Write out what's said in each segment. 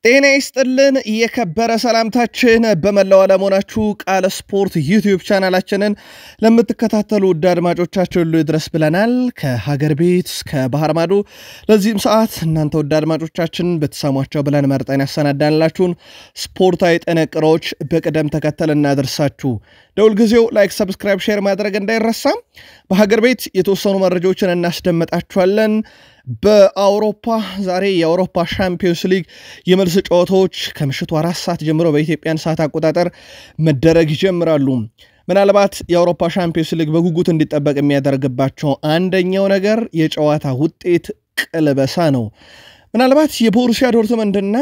ጤና ይስጥልን የከበረ ሰላምታችን በመላው ዓለም ሆናችሁ ቃል ስፖርት ዩቲዩብ ቻናላችንን ለምትከታተሉ ውድ አድማጮቻችን ሁሉ ይድረስ ብለናል። ከሀገር ቤት እስከ ባህር ማዶ ለዚህም ሰዓት እናንተ ውድ አድማጮቻችን በተሰሟቸው ብለን መርጠን ያሰናዳንላችሁን ስፖርታዊ ጥንቅሮች በቅደም ተከተል እናደርሳችሁ። ደውል ጊዜው ላይክ፣ ሰብስክራይብ፣ ሼር ማድረግ እንዳይረሳ። በሀገር ቤት የተወሰኑ መረጃዎችን እናስደምጣችኋለን። በአውሮፓ ዛሬ የአውሮፓ ሻምፒዮንስ ሊግ የመልስ ጨዋታዎች ከምሽቱ 4 ሰዓት ጀምሮ በኢትዮጵያን ሰዓት አቆጣጠር መደረግ ይጀምራሉ። ምናልባት የአውሮፓ ሻምፒዮንስ ሊግ በጉጉት እንዲጠበቅ የሚያደርግባቸው አንደኛው ነገር የጨዋታ ውጤት ቅልበሳ ነው። ምናልባት የቦሩሲያ ዶርትመንድና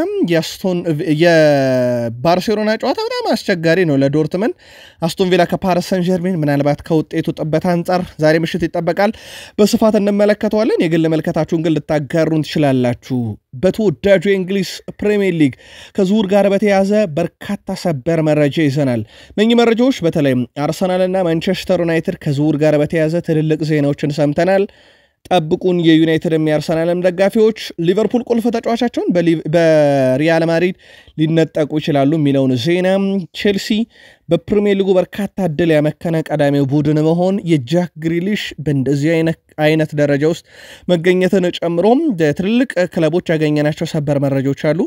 የባርሴሎና ጨዋታ በጣም አስቸጋሪ ነው ለዶርትመንድ። አስቶን ቪላ ከፓሪስ ሰን ዠርሜን ምናልባት ከውጤቱ ጥበት አንጻር ዛሬ ምሽት ይጠበቃል። በስፋት እንመለከተዋለን። የግል መልከታችሁን ግን ልታጋሩን ትችላላችሁ። በተወዳጁ የእንግሊዝ ፕሪሚየር ሊግ ከዝውውር ጋር በተያያዘ በርካታ ሰበር መረጃ ይዘናል። እነዚህ መረጃዎች በተለይም አርሰናልና ማንቸስተር ዩናይትድ ከዝውውር ጋር በተያያዘ ትልልቅ ዜናዎችን ሰምተናል። ጠብቁን የዩናይትድም የአርሰናልም ደጋፊዎች። ሊቨርፑል ቁልፍ ተጫዋቻቸውን በሪያል ማድሪድ ሊነጠቁ ይችላሉ የሚለውን ዜና፣ ቼልሲ በፕሪሚየር ሊጉ በርካታ እድል ያመከነ ቀዳሚው ቡድን መሆን፣ የጃክ ግሪሊሽ በእንደዚህ አይነት ደረጃ ውስጥ መገኘትን ጨምሮም ትልልቅ ክለቦች ያገኘናቸው ሰበር መረጃዎች አሉ።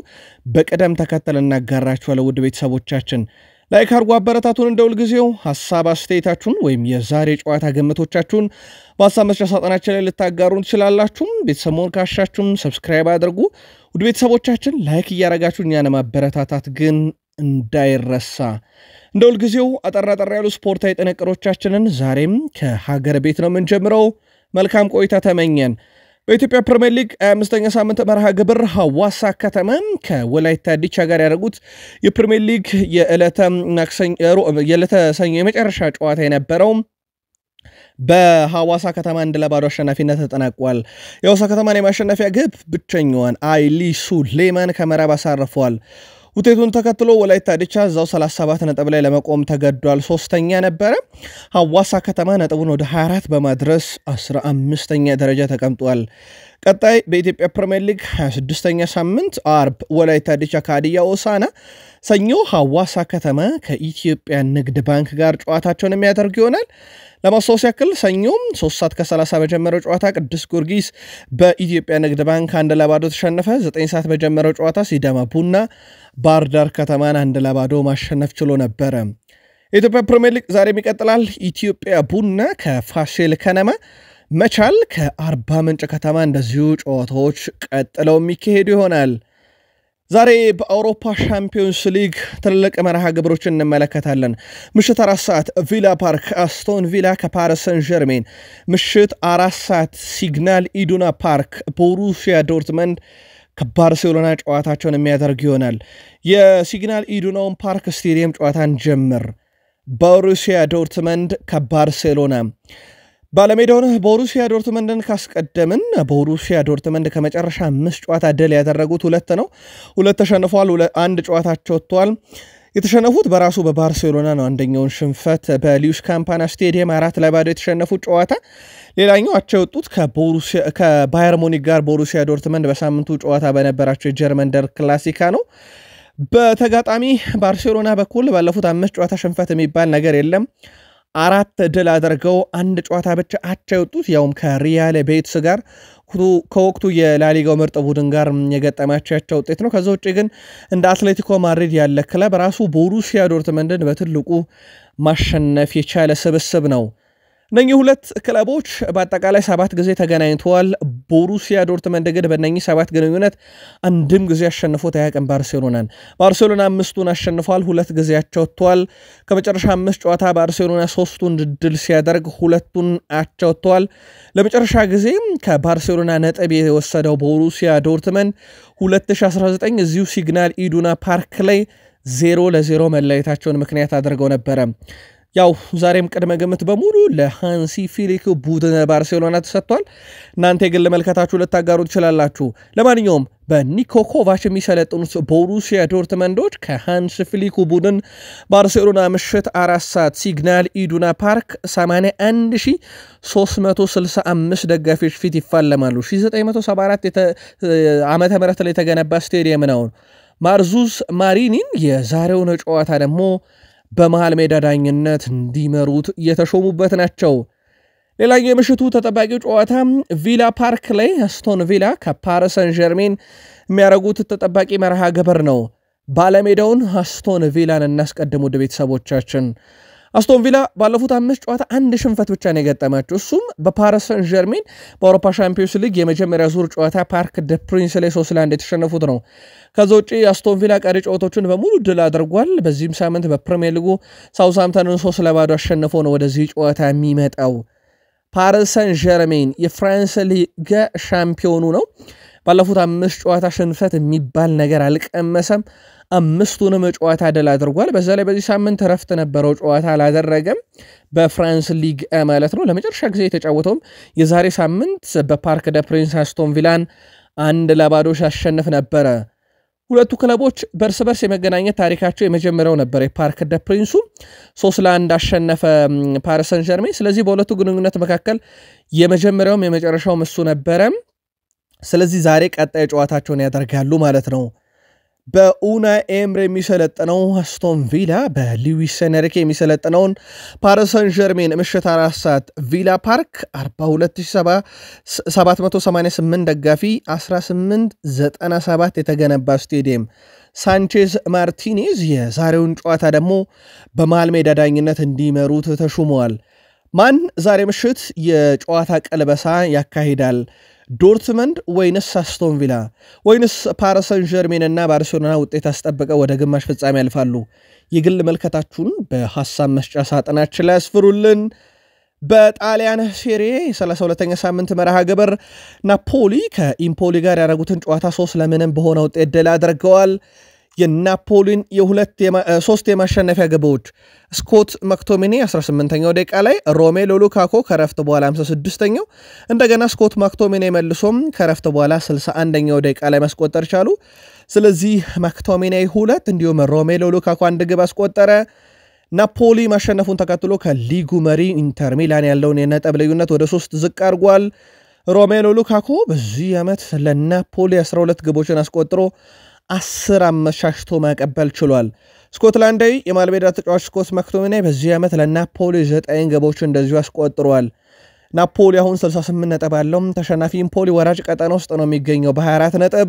በቅደም ተከተል እናጋራችኋለን። ውድ ቤተሰቦቻችን ላይክ አድርጉ፣ አበረታቱን። እንደውል ጊዜው ሐሳብ አስተያየታችሁን ወይም የዛሬ ጨዋታ ግምቶቻችሁን በሐሳብ መስጫ ሳጥናችን ላይ ልታጋሩን ትችላላችሁ። ቤተሰቡን ካሻችሁም ሰብስክራይብ አድርጉ። ውድ ቤተሰቦቻችን ላይክ እያረጋችሁ እኛን ማበረታታት ግን እንዳይረሳ። እንደውል ጊዜው አጠራጠር ያሉ ስፖርታዊ ጥንቅሮቻችንን ዛሬም ከሀገር ቤት ነው የምንጀምረው። መልካም ቆይታ ተመኘን። በኢትዮጵያ ፕሪሚየር ሊግ 25ኛ ሳምንት መርሃ ግብር ሐዋሳ ከተማ ከወላይታ ዲቻ ጋር ያደረጉት የፕሪሚየር ሊግ የዕለተ ሰኞ የመጨረሻ ጨዋታ የነበረው በሐዋሳ ከተማ 1-0 አሸናፊነት ተጠናቋል። የሐዋሳ ከተማን የማሸነፊያ ግብ ብቸኛዋን አይሊ ሱሌማን ከመረብ አሳርፈዋል። ውጤቱን ተከትሎ ወላይታ ዲቻ እዛው 37 ነጥብ ላይ ለመቆም ተገዷል። ሶስተኛ ነበረ። ሐዋሳ ከተማ ነጥቡን ወደ 24 በማድረስ 15ኛ ደረጃ ተቀምጧል። ቀጣይ በኢትዮጵያ ፕሪሚየር ሊግ 26ኛ ሳምንት አርብ ወላይታ ዲቻ ከሀዲያ ሆሳዕና፣ ሰኞ ሐዋሳ ከተማ ከኢትዮጵያ ንግድ ባንክ ጋር ጨዋታቸውን የሚያደርግ ይሆናል። ለማስታወስ ያክል ሰኞም 3:30 በጀመረው ጨዋታ ቅዱስ ጊዮርጊስ በኢትዮጵያ ንግድ ባንክ 1-0 ተሸነፈ። 9 ሰዓት በጀመረው ጨዋታ ሲዳማ ቡና ባህር ዳር ከተማን 1-0 ማሸነፍ ችሎ ነበረ። የኢትዮጵያ ፕሪሚየር ሊግ ዛሬም ይቀጥላል። ኢትዮጵያ ቡና ከፋሲል ከነማ፣ መቻል ከአርባ ምንጭ ከተማ እንደዚሁ ጨዋታዎች ቀጥለው የሚካሄዱ ይሆናል። ዛሬ በአውሮፓ ሻምፒዮንስ ሊግ ትልልቅ መርሃ ግብሮችን እንመለከታለን። ምሽት 4 ሰዓት ቪላ ፓርክ አስቶን ቪላ ከፓሪስ ሰን ዠርሜን፣ ምሽት 4 ሰዓት ሲግናል ኢዱና ፓርክ ቦሩሲያ ዶርትመንድ ከባርሴሎና ጨዋታቸውን የሚያደርግ ይሆናል። የሲግናል ኢዱናውን ፓርክ ስቴዲየም ጨዋታን ጀምር። ቦሩሲያ ዶርትመንድ ከባርሴሎና ባለሜዳውን ቦሩሲያ ዶርትመንድን ካስቀደምን ቦሩሲያ ዶርትመንድ ከመጨረሻ 5 ጨዋታ ድል ያደረጉት 2 ነው። 2 ተሸንፈዋል። 1 ጨዋታቸው ወጥተዋል። የተሸነፉት በራሱ በባርሴሎና ነው። አንደኛውን ሽንፈት በሊዩስ ካምፓና ስቴዲየም 4-0 የተሸነፉት ጨዋታ፣ ሌላኛው አቻ የወጡት ከባየር ሙኒክ ጋር ቦሩሲያ ዶርትመንድ በሳምንቱ ጨዋታ በነበራቸው የጀርመን ደር ክላሲካ ነው። በተጋጣሚ ባርሴሎና በኩል ባለፉት 5 ጨዋታ ሽንፈት የሚባል ነገር የለም። 4 ድል አድርገው 1 ጨዋታ ብቻ አቻ የወጡት ያውም ከሪያል ቤቲስ ጋር ከወቅቱ የላሊጋው ምርጥ ቡድን ጋር የገጠማቸው ውጤት ነው። ከዛ ውጭ ግን እንደ አትሌቲኮ ማድሪድ ያለ ክለብ ራሱ ቦሩሲያ ዶርትመንድን በትልቁ ማሸነፍ የቻለ ስብስብ ነው። እነኚህ 2 ክለቦች በአጠቃላይ 7 ጊዜ ተገናኝተዋል። ቦሩሲያ ዶርትመንድ ግን በእነኚህ 7 ግንኙነት አንድም ጊዜ አሸንፎት አያውቅም ባርሴሎናን። ባርሴሎና 5ቱን አሸንፏል፣ 2 ጊዜ አቻ ወጥተዋል። ከመጨረሻ 5 ጨዋታ ባርሴሎና 3ቱን ድል ሲያደርግ 2ቱን አቻ ወጥተዋል። ለመጨረሻ ጊዜ ከባርሴሎና ነጥብ የወሰደው ቦሩሲያ ዶርትመንድ 2019 እዚሁ ሲግናል ኢዱና ፓርክ ላይ 0-0 መለያየታቸውን ምክንያት አድርገው ነበረ። ያው ዛሬም ቅድመ ግምት በሙሉ ለሃንሲ ፊሊክ ቡድን ባርሴሎና ተሰጥቷል። እናንተ የግል መልከታችሁ ልታጋሩ ትችላላችሁ። ለማንኛውም በኒኮ ኮቫች የሚሰለጥኑት ቦሩሲያ ዶርትመንዶች ከሃንስ ፊሊክ ቡድን ባርሴሎና ምሽት 4 ሰዓት ሲግናል ኢዱና ፓርክ 81365 ደጋፊዎች ፊት ይፋለማሉ። 1974 ዓመተ ምህረት ላይ የተገነባ ስቴዲየም ነው። ማርዙስ ማሪኒን የዛሬውን ጨዋታ ደግሞ በመሃል ሜዳ ዳኝነት እንዲመሩት የተሾሙበት ናቸው። ሌላኛው የምሽቱ ተጠባቂው ጨዋታ ቪላ ፓርክ ላይ አስቶን ቪላ ከፓሪስ ሰን ዠርሜን የሚያደርጉት ተጠባቂ መርሃ ግብር ነው። ባለሜዳውን አስቶን ቪላን እናስቀድም ውድ ቤተሰቦቻችን። አስቶን ቪላ ባለፉት 5 ጨዋታ አንድ ሽንፈት ብቻ ነው የገጠማቸው። እሱም በፓሪስ ሰን ዠርሜን በአውሮፓ ሻምፒዮንስ ሊግ የመጀመሪያ ዙር ጨዋታ ፓርክ ደ ፕሪንስ ላይ 3-1 የተሸነፉት ነው። ከዛ ውጪ አስቶን ቪላ ቀሪ ጨዋታዎችን በሙሉ ድል አድርጓል። በዚህም ሳምንት በፕሪሚየር ሊጉ ሳውዝሃምፕተንን 3-0 አሸንፎ ነው ወደዚህ ጨዋታ የሚመጣው። ፓሪስ ሰን ዠርሜን የፍራንስ ሊግ ሻምፒዮኑ ነው። ባለፉት 5 ጨዋታ ሽንፈት የሚባል ነገር አልቀመሰም። 5ቱንም ጨዋታ ድል አድርጓል። በዛ ላይ በዚህ ሳምንት ረፍት ነበረው፣ ጨዋታ አላደረገም በፍራንስ ሊግ ማለት ነው። ለመጨረሻ ጊዜ የተጫወተውም የዛሬ ሳምንት በፓርክ ደ ፕሪንስ አስቶን ቪላን 1-0 ሲያሸንፍ ነበረ። ሁለቱ ክለቦች በርስ በርስ የመገናኘት ታሪካቸው የመጀመሪያው ነበር። የፓርክ ደ ፕሪንሱ 3-1 አሸነፈ ፓሪስ ሰን ዠርሜን። ስለዚህ በሁለቱ ግንኙነት መካከል የመጀመሪያውም የመጨረሻውም እሱ ነበረ። ስለዚህ ዛሬ ቀጣይ ጨዋታቸውን ያደርጋሉ ማለት ነው። በኡናይ ኤምሬ የሚሰለጥነው አስቶን ቪላ በሉዊስ ኤንሪኬ የሚሰለጥነውን ፓሪስ ሰን ዠርሜን ምሽት 4 ሰዓት ቪላ ፓርክ 42788 ደጋፊ 1897 የተገነባ ስቴዲየም ሳንቼዝ ማርቲኔዝ የዛሬውን ጨዋታ ደግሞ በመሃል ሜዳ ዳኝነት እንዲመሩት ተሹመዋል። ማን ዛሬ ምሽት የጨዋታ ቀልበሳ ያካሂዳል? ዶርትመንድ ወይንስ አስቶን ቪላ ወይንስ ፓሪስ ሰን ዠርሜን እና ባርሴሎና ውጤት አስጠብቀው ወደ ግማሽ ፍጻሜ ያልፋሉ? የግል መልከታችሁን በሐሳብ መስጫ ሳጥናችን ላይ አስፍሩልን። በጣሊያን ሴሪ 32ኛ ሳምንት መርሃ ግብር ናፖሊ ከኢምፖሊ ጋር ያደረጉትን ጨዋታ 3-0 በሆነ ውጤት ድል አድርገዋል። የናፖሊን ሶስት የማሸነፊያ ግቦች ስኮት ማክቶሚኒ 18ኛው ደቂቃ ላይ፣ ሮሜሎ ሉካኮ ከረፍት በኋላ 56ኛው፣ እንደገና ስኮት ማክቶሚኒ መልሶም ከረፍት በኋላ 61ኛው ደቂቃ ላይ ማስቆጠር ቻሉ። ስለዚህ ማክቶሚኒ 2 እንዲሁም ሮሜሎ ሉካኮ 1 ግብ አስቆጠረ። ናፖሊ ማሸነፉን ተከትሎ ከሊጉ መሪ ኢንተር ሚላን ያለውን የነጥብ ልዩነት ወደ 3 ዝቅ አድርጓል። ሮሜሎ ሉካኮ በዚህ ዓመት ለናፖሊ 12 ግቦችን አስቆጥሮ 10 አመሻሽቶ ማቀበል ችሏል። ስኮትላንዳዊ የማልሜዳ ተጫዋች ስኮት ማክቶሚኒ በዚህ ዓመት ለናፖሊ 9 ግቦችን እንደዚሁ አስቆጥሯል። ናፖሊ አሁን 68 ነጥብ አለው። ተሸናፊ ኢምፖሊ ወራጅ ቀጠና ውስጥ ነው የሚገኘው በ24 ነጥብ።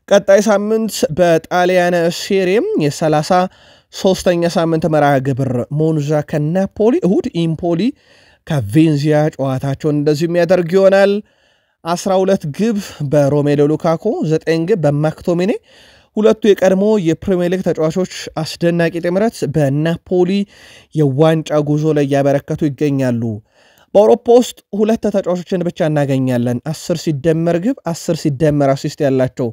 ቀጣይ ሳምንት በጣሊያን ሴሪም የ33ኛ ሳምንት መርሃ ግብር ሞንዛ ከናፖሊ፣ እሁድ ኢምፖሊ ከቬንዚያ ጨዋታቸውን እንደዚሁ የሚያደርግ ይሆናል። 12 ግብ በሮሜሎ ሉካኮ፣ 9 ግብ በማክቶሚኒ። ሁለቱ የቀድሞ የፕሪሚየር ሊግ ተጫዋቾች አስደናቂ ጥምረት በናፖሊ የዋንጫ ጉዞ ላይ ያበረከቱ ይገኛሉ። በአውሮፓ ውስጥ 2 ተጫዋቾችን ብቻ እናገኛለን 10 ሲደመር ግብ 10 ሲደመር አሲስት ያላቸው።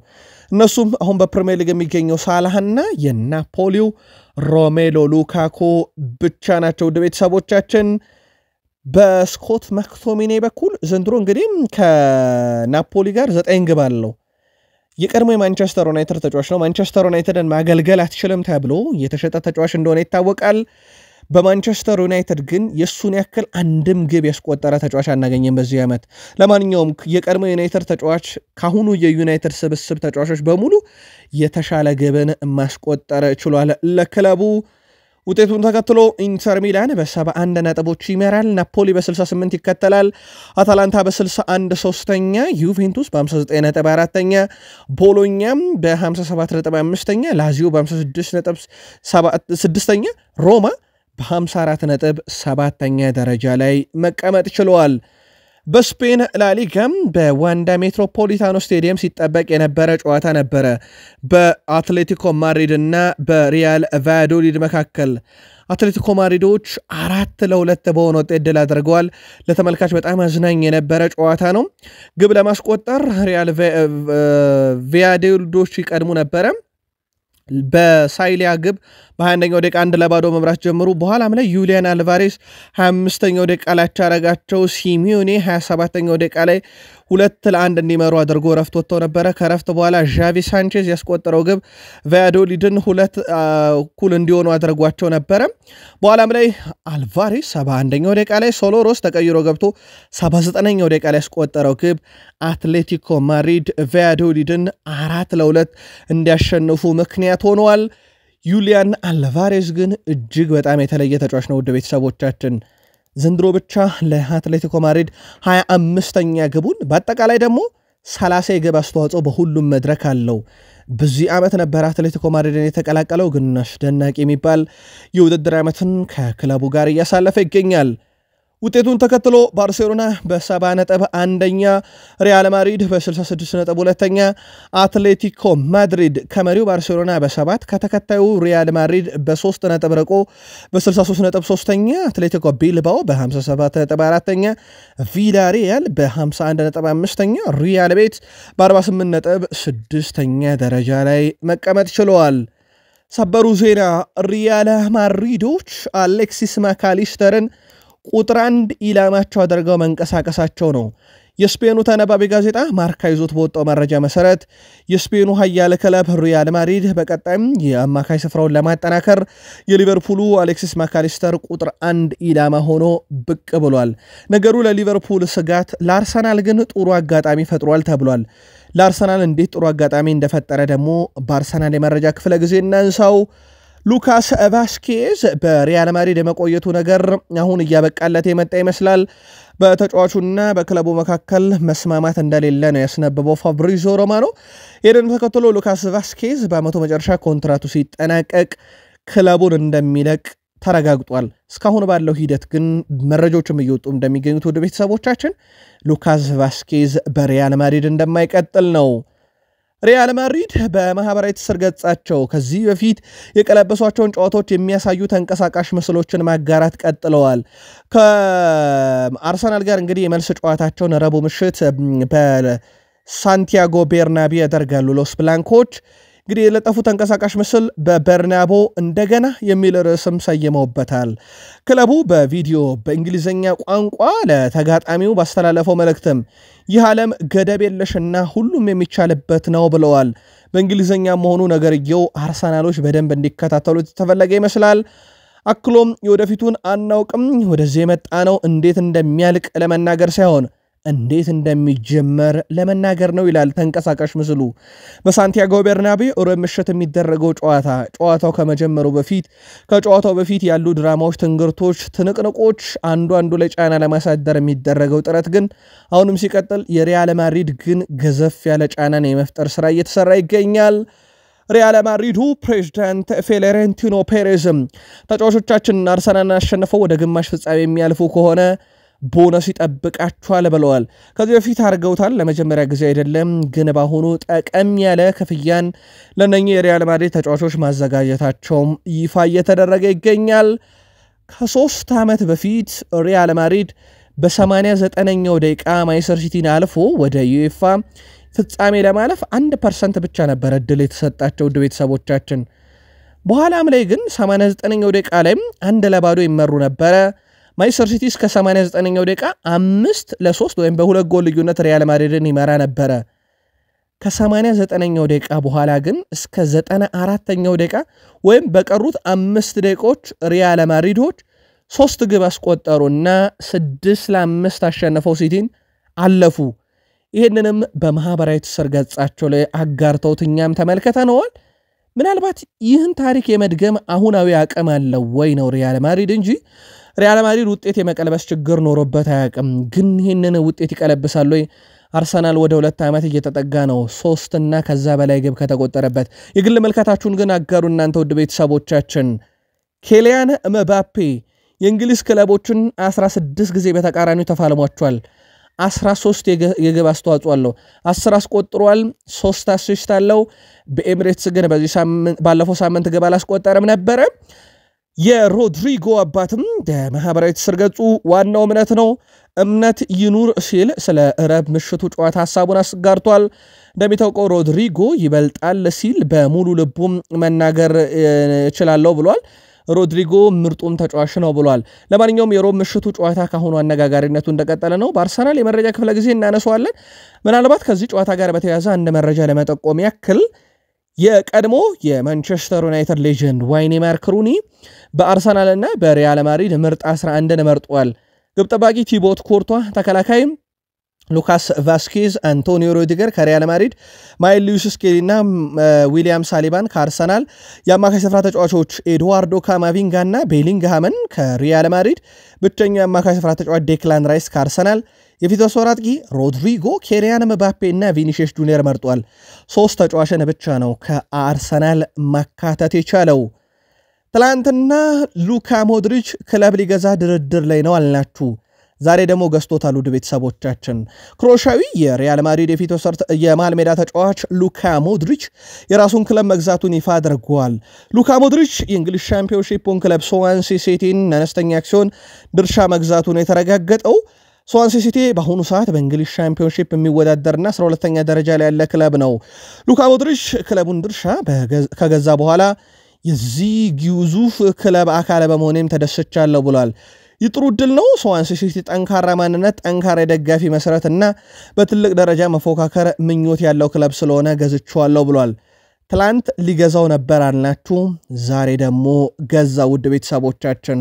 እነሱም አሁን በፕሪሚየር ሊግ የሚገኘው ሳላህና የናፖሊው ሮሜሎ ሉካኮ ብቻ ናቸው። ውድ ቤተሰቦቻችን በስኮት ማክቶሚኒ በኩል ዘንድሮ እንግዲህ ከናፖሊ ጋር 9 ግብ አለው። የቀድሞ የማንቸስተር ዩናይትድ ተጫዋች ነው። ማንቸስተር ዩናይትድን ማገልገል አትችልም ተብሎ የተሸጠ ተጫዋች እንደሆነ ይታወቃል። በማንቸስተር ዩናይትድ ግን የሱን ያክል አንድም ግብ ያስቆጠረ ተጫዋች አናገኘም በዚህ ዓመት። ለማንኛውም የቀድሞ ዩናይትድ ተጫዋች ካሁኑ የዩናይትድ ስብስብ ተጫዋቾች በሙሉ የተሻለ ግብን ማስቆጠር ችሏል ለክለቡ። ውጤቱን ተከትሎ ኢንተር ሚላን በ71 ነጥቦች ይመራል። ናፖሊ በ68 ይከተላል። አታላንታ በ61 ሶስተኛ፣ ዩቬንቱስ በ59 ነጥብ አራተኛ፣ ቦሎኛም በ57 ነጥብ አምስተኛ፣ ላዚዮ በ56 ነጥብ ስድስተኛ፣ ሮማ በ54 ነጥብ 7ኛ ደረጃ ላይ መቀመጥ ችለዋል። በስፔን ላሊጋም በዋንዳ ሜትሮፖሊታኖ ስቴዲየም ሲጠበቅ የነበረ ጨዋታ ነበረ በአትሌቲኮ ማድሪድ እና በሪያል ቫያዶሊድ መካከል። አትሌቲኮ ማድሪዶች 4-2 በሆነ ውጤት ድል አድርገዋል። ለተመልካች በጣም አዝናኝ የነበረ ጨዋታ ነው። ግብ ለማስቆጠር ሪያል ቫያዶሊዶች ይቀድሙ ነበረ። በሳይሊያ ግብ በ21ኛው ደቂቃ 1-0 መምራት ጀምሩ። በኋላም ላይ ዩሊያን አልቫሬስ 25ኛው ደቂቃ ላይ አቻረጋቸው። ሲሚዮኔ 27ኛው ደቂቃ ላይ 2-1 እንዲመሩ አድርጎ ረፍት ወጥተው ነበረ። ከረፍት በኋላ ዣቪ ሳንቼዝ ያስቆጠረው ግብ ቫያዶሊድን 2-1 እንዲሆኑ አድርጓቸው ነበረ። በኋላም ላይ አልቫሬስ 71ኛው ደቂቃ ላይ ሶሎሮስ ተቀይሮ ገብቶ 79ኛው ደቂቃ ላይ ያስቆጠረው ግብ አትሌቲኮ ማድሪድ ቫያዶሊድን 4-2 እንዲያሸንፉ ምክንያት ሆኗል። ዩሊያን አልቫሬስ ግን እጅግ በጣም የተለየ ተጫዋች ነው። ውድ ቤተሰቦቻችን ዘንድሮ ብቻ ለአትሌቲኮ ማድሪድ 25ኛ ግቡን በአጠቃላይ ደግሞ 30 የግብ አስተዋጽኦ በሁሉም መድረክ አለው። በዚህ ዓመት ነበር አትሌቲኮ ማድሪድን የተቀላቀለው፣ ግን አስደናቂ የሚባል የውድድር ዓመትን ከክለቡ ጋር እያሳለፈ ይገኛል። ውጤቱን ተከትሎ ባርሴሎና በ70 ነጥብ አንደኛ፣ ሪያል ማድሪድ በ66 ነጥብ ሁለተኛ፣ አትሌቲኮ ማድሪድ ከመሪው ባርሴሎና በ7 ከተከታዩ ሪያል ማድሪድ በ3 ነጥብ ርቆ በ63 ነጥብ ሶስተኛ፣ አትሌቲኮ ቢልባኦ በ57 ነጥብ አራተኛ፣ ቪላሪያል በ51 ነጥብ አምስተኛ፣ ሪያል ቤት በ48 ነጥብ ስድስተኛ ደረጃ ላይ መቀመጥ ችለዋል። ሰበሩ ዜና ሪያል ማድሪዶች አሌክሲስ ማካሊስተርን ቁጥር 1 ኢላማቸው አድርገው መንቀሳቀሳቸው ነው። የስፔኑ ተነባቢ ጋዜጣ ማርካ ይዞት በወጣው መረጃ መሰረት የስፔኑ ኃያል ክለብ ሪያል ማድሪድ በቀጣይም የአማካይ ስፍራውን ለማጠናከር የሊቨርፑሉ አሌክሲስ ማካሊስተር ቁጥር 1 ኢላማ ሆኖ ብቅ ብሏል። ነገሩ ለሊቨርፑል ስጋት፣ ለአርሰናል ግን ጥሩ አጋጣሚ ፈጥሯል ተብሏል። ለአርሰናል እንዴት ጥሩ አጋጣሚ እንደፈጠረ ደግሞ በአርሰናል የመረጃ ክፍለ ጊዜ እናንሳው። ሉካስ ቫስኬዝ በሪያል ማድሪድ የመቆየቱ ነገር አሁን እያበቃለት የመጣ ይመስላል። በተጫዋቹና በክለቡ መካከል መስማማት እንደሌለ ነው ያስነበበው ፋብሪዞ ሮማኖ። ይህንን ተከትሎ ሉካስ ቫስኬዝ በዓመቱ መጨረሻ ኮንትራቱ ሲጠናቀቅ ክለቡን እንደሚለቅ ተረጋግጧል። እስካሁን ባለው ሂደት ግን መረጃዎችም እየወጡ እንደሚገኙት ወደ ቤተሰቦቻችን ሉካስ ቫስኬዝ በሪያል ማድሪድ እንደማይቀጥል ነው። ሪያል ማድሪድ በማህበራዊ ትስስር ገጻቸው ከዚህ በፊት የቀለበሷቸውን ጨዋታዎች የሚያሳዩ ተንቀሳቃሽ ምስሎችን ማጋራት ቀጥለዋል። ከአርሰናል ጋር እንግዲህ የመልስ ጨዋታቸውን ረቡዕ ምሽት በሳንቲያጎ ቤርናቢዮ ያደርጋሉ። ሎስ ብላንኮች እንግዲህ የለጠፉ ተንቀሳቃሽ ምስል በበርናቦ እንደገና የሚል ርዕስም ሰይመውበታል። ክለቡ በቪዲዮ በእንግሊዝኛ ቋንቋ ለተጋጣሚው ባስተላለፈው መልእክትም ይህ ዓለም ገደብ የለሽና ሁሉም የሚቻልበት ነው ብለዋል። በእንግሊዝኛ መሆኑ ነገርየው አርሰናሎች በደንብ እንዲከታተሉት የተፈለገ ይመስላል። አክሎም የወደፊቱን አናውቅም፣ ወደዚህ የመጣ ነው እንዴት እንደሚያልቅ ለመናገር ሳይሆን እንዴት እንደሚጀመር ለመናገር ነው ይላል ተንቀሳቃሽ ምስሉ። በሳንቲያጎ ቤርናቢዮ ሮብ ምሽት የሚደረገው ጨዋታው ከመጀመሩ በፊት ከጨዋታው በፊት ያሉ ድራማዎች፣ ትንግርቶች፣ ትንቅንቆች አንዱ ላይ ጫና ለማሳደር የሚደረገው ጥረት ግን አሁንም ሲቀጥል የሪያል ማድሪድ ግን ገዘፍ ያለ ጫናን የመፍጠር ስራ እየተሰራ ይገኛል። ሪያል ማድሪዱ ፕሬዝዳንት ፍሎሬንቲኖ ፔሬዝም ተጫዋቾቻችን አርሰናልን አሸንፈው ወደ ግማሽ ፍጻሜ የሚያልፉ ከሆነ ቦነስ ይጠብቃቸዋል ብለዋል። ከዚህ በፊት አድርገውታል፣ ለመጀመሪያ ጊዜ አይደለም። ግን በአሁኑ ጠቀም ያለ ክፍያን ለነኚህ የሪያል ማድሪድ ተጫዋቾች ማዘጋጀታቸውም ይፋ እየተደረገ ይገኛል። ከ3 ዓመት በፊት ሪያል ማድሪድ በ89ኛው ደቂቃ ማንቸስተር ሲቲን አልፎ ወደ ዩኤፋ ፍጻሜ ለማለፍ 1% ብቻ ነበር እድል የተሰጣቸው ውድ ቤተሰቦቻችን። በኋላም ላይ ግን 89ኛው ደቂቃ ላይም 1-0 ይመሩ ነበረ። ማንቸስተር ሲቲ እስከ 89ኛው ደቂቃ 5-3 ወይም በሁለት ጎል ልዩነት ሪያል ማድሪድን ይመራ ነበረ። ከ89ኛው ደቂቃ በኋላ ግን እስከ 94ኛው ደቂቃ ወይም በቀሩት 5 ደቂቃዎች ሪያል ማድሪዶች 3 ግብ አስቆጠሩና 6-5 አሸነፈው ሲቲን አለፉ። ይህንንም በማህበራዊ ትስስር ገጻቸው ላይ አጋርተውት እኛም ተመልክተነዋል። ምናልባት ይህን ታሪክ የመድገም አሁናዊ አቅም አለው ወይ ነው ሪያል ማድሪድ እንጂ ሪያል ማድሪድ ውጤት የመቀልበስ ችግር ኖሮበት አያውቅም። ግን ይህንን ውጤት ይቀለብሳል ወይ? አርሰናል ወደ 2 ዓመት እየተጠጋ ነው፣ 3 እና ከዛ በላይ ግብ ከተቆጠረበት። የግል መልከታችሁን ግን አጋሩ እናንተ ውድ ቤተሰቦቻችን። ኬሊያን ምባፔ የእንግሊዝ ክለቦችን 16 ጊዜ በተቃራኒው ተፋልሟቸዋል። 13 የግብ አስተዋጽኦ አለው። 10 አስቆጥሯል፣ 3 አሲስት አለው። በኤሚሬትስ ግን ባለፈው ሳምንት ግብ አላስቆጠረም ነበረ። የሮድሪጎ አባትም በማህበራዊ ትስስር ገጹ ዋናው እምነት ይኑር ሲል ስለ ረብ ምሽቱ ጨዋታ ሐሳቡን አስጋርቷል። እንደሚታወቀው ሮድሪጎ ይበልጣል ሲል በሙሉ ልቡም መናገር ይችላል ብሏል። ሮድሪጎ ምርጡም ተጫዋች ነው ብሏል። ለማንኛውም የሮብ ምሽቱ ጨዋታ ካሁኑ አነጋጋሪነቱ እንደቀጠለ ነው። በአርሰናል የመረጃ ክፍለ ጊዜ እናነሳዋለን። ምናልባት ከዚህ ጨዋታ ጋር በተያያዘ አንድ መረጃ ለመጠቆም ያክል የቀድሞ የማንቸስተር ዩናይትድ ሌጀንድ ዋይኔ ማርክ ሩኒ በአርሰናልና በሪያል ማድሪድ ምርጥ 11ን መርጧል። ግብ ጠባቂ ቲቦት ኮርቷ፣ ተከላካይ ሉካስ ቫስኬዝ፣ አንቶኒዮ ሩዲገር ከሪያል ማድሪድ፣ ማይል ሉዊስ ስኬሊ እና ዊሊያም ሳሊባን ከአርሰናል፣ የአማካይ ስፍራ ተጫዋቾች ኤድዋርዶ ካማቪንጋ እና ቤሊንግሃምን ከሪያል ማድሪድ፣ ብቸኛው የአማካይ ስፍራ ተጫዋች ዴክላን ራይስ ከአርሰናል፣ የፊት መስመር አጥቂ ሮድሪጎ፣ ኬሪያን ምባፔ እና ቪኒሺየስ ጁኒየር መርጧል። 3 ተጫዋችን ብቻ ነው ከአርሰናል ማካተት የቻለው። ትላንትና ሉካ ሞድሪች ክለብ ሊገዛ ድርድር ላይ ነው አልናችሁ። ዛሬ ደግሞ ገዝቶታል። ውድ ቤተሰቦቻችን ክሮሻዊ የሪያል ማድሪድ የፊት መስመር የመሃል ሜዳ ተጫዋች ሉካ ሞድሪች የራሱን ክለብ መግዛቱን ይፋ አድርጓል። ሉካ ሞድሪች የእንግሊዝ ሻምፒዮንሺፑን ክለብ ስዋንሲ ሲቲን አነስተኛ አክሲዮን ድርሻ መግዛቱን የተረጋገጠው ስዋንሲ ሲቲ በአሁኑ ሰዓት በእንግሊዝ ሻምፒዮንሺፕ የሚወዳደርና 12ኛ ደረጃ ላይ ያለ ክለብ ነው። ሉካ ሞድሪች ክለቡን ድርሻ ከገዛ በኋላ የዚህ ግዙፍ ክለብ አካል በመሆኔም ተደስቻለሁ ብሏል። ይጥሩ ድል ነው። ስዋንሲ ሲቲ ጠንካራ ማንነት፣ ጠንካራ የደጋፊ መሰረትና በትልቅ ደረጃ መፎካከር ምኞት ያለው ክለብ ስለሆነ ገዝቼዋለሁ ብሏል። ትላንት ሊገዛው ነበር አልናችሁ፣ ዛሬ ደግሞ ገዛ። ውድ ቤተሰቦቻችን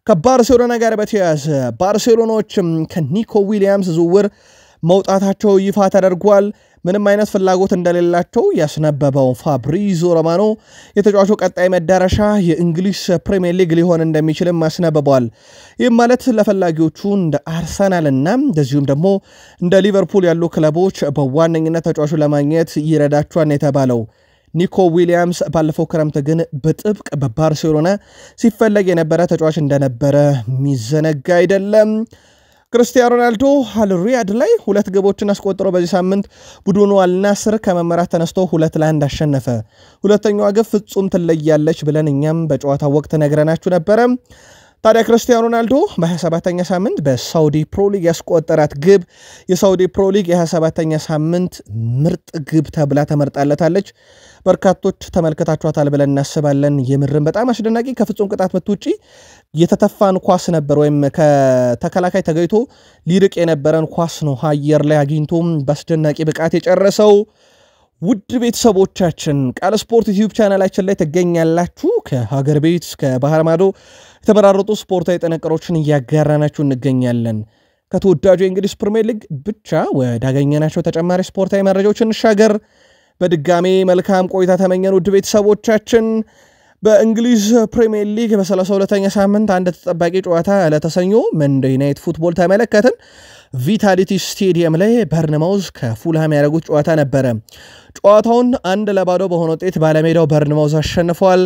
ከባርሴሎና ጋር በተያያዘ ባርሴሎናዎችም ከኒኮ ዊሊያምስ ዝውውር መውጣታቸው ይፋ ተደርጓል። ምንም አይነት ፍላጎት እንደሌላቸው ያስነበበው ፋብሪዞ ሮማኖ የተጫዋቹ ቀጣይ መዳረሻ የእንግሊዝ ፕሪሚየር ሊግ ሊሆን እንደሚችልም አስነብቧል። ይህም ማለት ለፈላጊዎቹ እንደ አርሰናልና እንደዚሁም ደግሞ እንደ ሊቨርፑል ያሉ ክለቦች በዋነኝነት ተጫዋቹ ለማግኘት ይረዳቸዋል የተባለው ኒኮ ዊሊያምስ ባለፈው ክረምት ግን በጥብቅ በባርሴሎና ሲፈለግ የነበረ ተጫዋች እንደነበረ ሚዘነጋ አይደለም። ክርስቲያኖ ሮናልዶ አልሪያድ ላይ 2 ግቦችን አስቆጥሮ በዚህ ሳምንት ቡድኑ አልናስር ከመመራት ተነስቶ 2-1 አሸነፈ። ሁለተኛዋ ግብ ፍጹም ትለያለች ብለን እኛም በጨዋታው ወቅት ነግረናችሁ ነበረ። ታዲያ ክርስቲያኖ ሮናልዶ በ27ኛ ሳምንት በሳውዲ ፕሮ ሊግ ያስቆጠራት ግብ የሳውዲ ፕሮ ሊግ የ27ኛ ሳምንት ምርጥ ግብ ተብላ ተመርጣለታለች። በርካቶች ተመልከታችኋታል ብለን እናስባለን። የምርም በጣም አስደናቂ ከፍጹም ቅጣት ምት ውጪ የተተፋን ኳስ ነበር፣ ወይም ከተከላካይ ተገይቶ ሊርቅ የነበረን ኳስ ነው አየር ላይ አግኝቶ በአስደናቂ ብቃት የጨረሰው። ውድ ቤተሰቦቻችን ቃል ስፖርት ዩቲዩብ ቻናላችን ላይ ትገኛላችሁ። ከሀገር ቤት እስከ ባህር ማዶ የተመራረጡ ስፖርታዊ ጥንቅሮችን እያጋራናችሁ እንገኛለን። ከተወዳጁ የእንግሊዝ ፕሪሚየር ሊግ ብቻ ወዳገኘናቸው ተጨማሪ ስፖርታዊ መረጃዎች እንሻገር። በድጋሜ መልካም ቆይታ ተመኘን። ውድ ቤተሰቦቻችን በእንግሊዝ ፕሪሚየር ሊግ በ32ኛ ሳምንት አንድ ተጠባቂ ጨዋታ ለተሰኞ መንዴይ ናይት ፉትቦል ተመለከትን። ቪታሊቲ ስቴዲየም ላይ በርንማውዝ ከፉልሃም ያደረጉት ጨዋታ ነበረ። ጨዋታውን 1-0 በሆነ ውጤት ባለሜዳው በርንማውዝ አሸንፏል።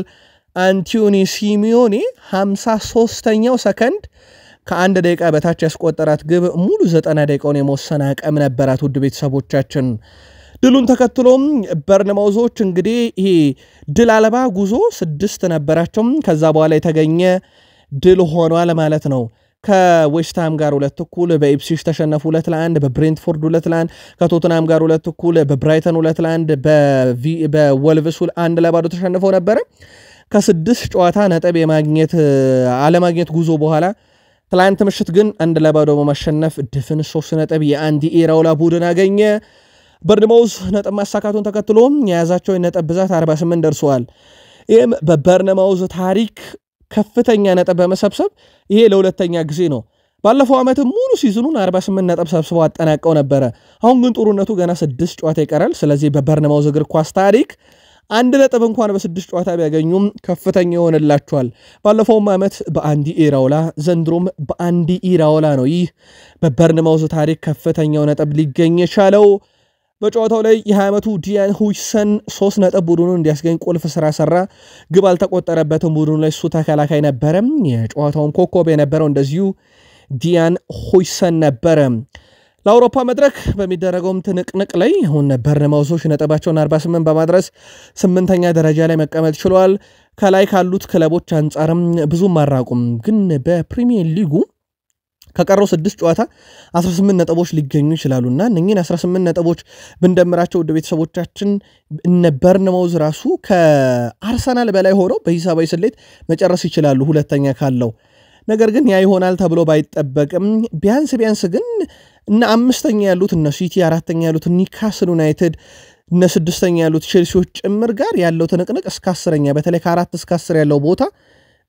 አንቶኒ ሲሚዮኔ 53ኛው ሰከንድ ከ1 ደቂቃ በታች ያስቆጠራት ግብ ሙሉ 90 ደቂቃውን የመወሰን አቅም ነበራት። ውድ ቤተሰቦቻችን ድሉን ተከትሎም በርንማውዞች እንግዲህ ይሄ ድል አልባ ጉዞ 6 ነበራቸው። ከዛ በኋላ የተገኘ ድል ሆኗል ማለት ነው። ከዌስትሃም ጋር 2-1 በኢፕስዊች ተሸነፉ 2-1 በብሬንትፎርድ 2-1 ከቶተንሃም ጋር 2-1 በብራይተን 2-1 በወልቭስ 1-0 ተሸንፈው ነበረ። ከ6 ጨዋታ ነጥብ አለማግኘት ጉዞ በኋላ ትላንት ምሽት ግን 1-0 በማሸነፍ ድፍን 3 ነጥብ የአንዲ ኢራኦላ ቡድን አገኘ። በርንማውዝ ነጥብ ማሳካቱን ተከትሎ የያዛቸው ነጥብ ብዛት 48 ደርሰዋል። ይህም በበርንማውዝ ታሪክ ከፍተኛ ነጥብ በመሰብሰብ ይሄ ለሁለተኛ ጊዜ ነው። ባለፈው ዓመት ሙሉ ሲዝኑን 48 ነጥብ ሰብስበው አጠናቀው ነበረ። አሁን ግን ጥሩነቱ ገና 6 ጨዋታ ይቀራል። ስለዚህ በበርንማውዝ እግር ኳስ ታሪክ 1 ነጥብ እንኳን በ6 ጨዋታ ቢያገኙም ከፍተኛ ይሆንላቸዋል። ባለፈውም ዓመት በአንዲ ኢራኦላ ዘንድሮም በአንዲ ኢራኦላ ነው ይህ በበርንማውዝ ታሪክ ከፍተኛው ነጥብ ሊገኝ የቻለው። በጨዋታው ላይ የ20 ዓመቱ ዲያን ሁይሰን 3 ነጥብ ቡድኑን እንዲያስገኝ ቁልፍ ስራ ሰራ። ግብ አልተቆጠረበትም። ቡድኑ ላይ እሱ ተከላካይ ነበረ። የጨዋታውን ኮከብ የነበረው እንደዚሁ ዲያን ሁይሰን ነበረ። ለአውሮፓ መድረክ በሚደረገውም ትንቅንቅ ላይ አሁን በርነማውሶች ነጥባቸውን 48 በማድረስ 8ኛ ደረጃ ላይ መቀመጥ ችሏል። ከላይ ካሉት ክለቦች አንጻርም ብዙም አራቁም፣ ግን በፕሪሚየር ሊጉ ከቀረው 6 ጨዋታ 18 ነጥቦች ሊገኙ ይችላሉና እነኚህን 18 ነጥቦች ብንደምራቸው ወደ ቤተሰቦቻችን እነ በርነማውዝ ራሱ ከአርሰናል በላይ ሆነው በሂሳባዊ ስሌት መጨረስ ይችላሉ ሁለተኛ ካለው። ነገር ግን ያ ይሆናል ተብሎ ባይጠበቅም ቢያንስ ግን እነ 5ኛ ያሉት እነ ሲቲ 4ኛ ያሉት ኒውካስል ዩናይትድ እነ 6ኛ ያሉት ቼልሲዎች ጭምር ጋር ያለው ትንቅንቅ እስከ 10ኛ በተለይ ከ4 እስከ 10 ያለው ቦታ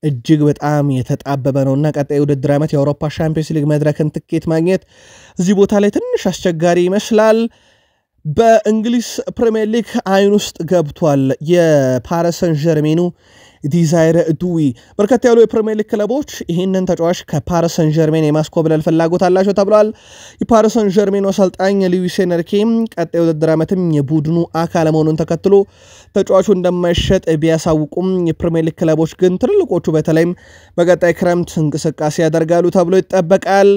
እጅግ በጣም የተጣበበ ነውና ቀጣይ ውድድር ዓመት የአውሮፓ ሻምፒዮንስ ሊግ መድረክን ትኬት ማግኘት እዚህ ቦታ ላይ ትንሽ አስቸጋሪ ይመስላል። በእንግሊዝ ፕሪሚየር ሊግ አይን ውስጥ ገብቷል የፓሪስ ሰን ዠርሜኑ ዲዛይር ዱዊ። በርከት ያሉ የፕሪሚየር ሊግ ክለቦች ይህንን ተጫዋች ከፓሪስ ሰን ዠርሜን የማስኮብለል ፍላጎት አላቸው ተብሏል። የፓሪስ ሰን ዠርሜኑ አሰልጣኝ ሉዊስ ኤንሪኬ ቀጣይ ውድድር ዓመትም የቡድኑ አካል መሆኑን ተከትሎ ተጫዋቹ እንደማይሸጥ ቢያሳውቁም የፕሪሚየር ሊግ ክለቦች ግን ትልልቆቹ በተለይም በቀጣይ ክረምት እንቅስቃሴ ያደርጋሉ ተብሎ ይጠበቃል።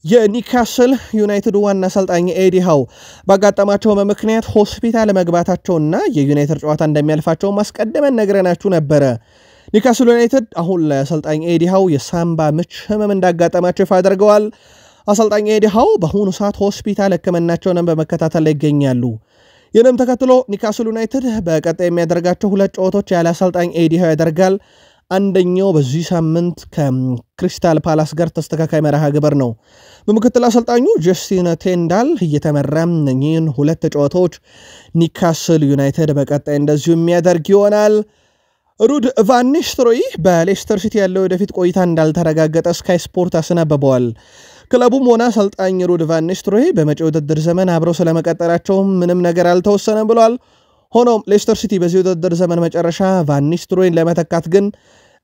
የኒውካስል ዩናይትድ ዋና አሰልጣኝ ኤዲ ሃው ባጋጠማቸው ምክንያት ሆስፒታል መግባታቸውና የዩናይትድ ጨዋታ እንደሚያልፋቸው ማስቀደመን ነግረናችሁ ነበረ። ኒውካስል ዩናይትድ አሁን ለአሰልጣኝ ኤዲ ሃው የሳምባ ምች ህመም እንዳጋጠማቸው ይፋ አድርገዋል። አሰልጣኝ ኤዲ ሃው በአሁኑ ሰዓት ሆስፒታል ሕክምናቸውን በመከታተል ላይ ይገኛሉ። ይህንም ተከትሎ ኒውካስል ዩናይትድ በቀጣይ የሚያደርጋቸው 2 ጨዋታዎች ያለ አሰልጣኝ ኤዲ ሃው ያደርጋል። አንደኛው በዚህ ሳምንት ከክሪስታል ፓላስ ጋር ተስተካካይ መርሃ ግብር ነው። በምክትል አሰልጣኙ ጀስቲን ቴንዳል እየተመራ እነኚህን 2 ጨዋታዎች ኒውካስል ዩናይትድ በቀጣይ እንደዚሁ የሚያደርግ ይሆናል። ሩድ ቫን ኒስተልሮይ በሌስተር ሲቲ ያለው ወደፊት ቆይታ እንዳልተረጋገጠ ስካይ ስፖርት አስነብበዋል። ክለቡም ሆነ አሰልጣኝ ሩድ ቫን ኒስተልሮይ በመጪው ውድድር ዘመን አብረው ስለመቀጠላቸው ምንም ነገር አልተወሰነም ብሏል። ሆኖም ሌስተር ሲቲ በዚህ ውድድር ዘመን መጨረሻ ቫን ኒስተልሮይን ለመተካት ግን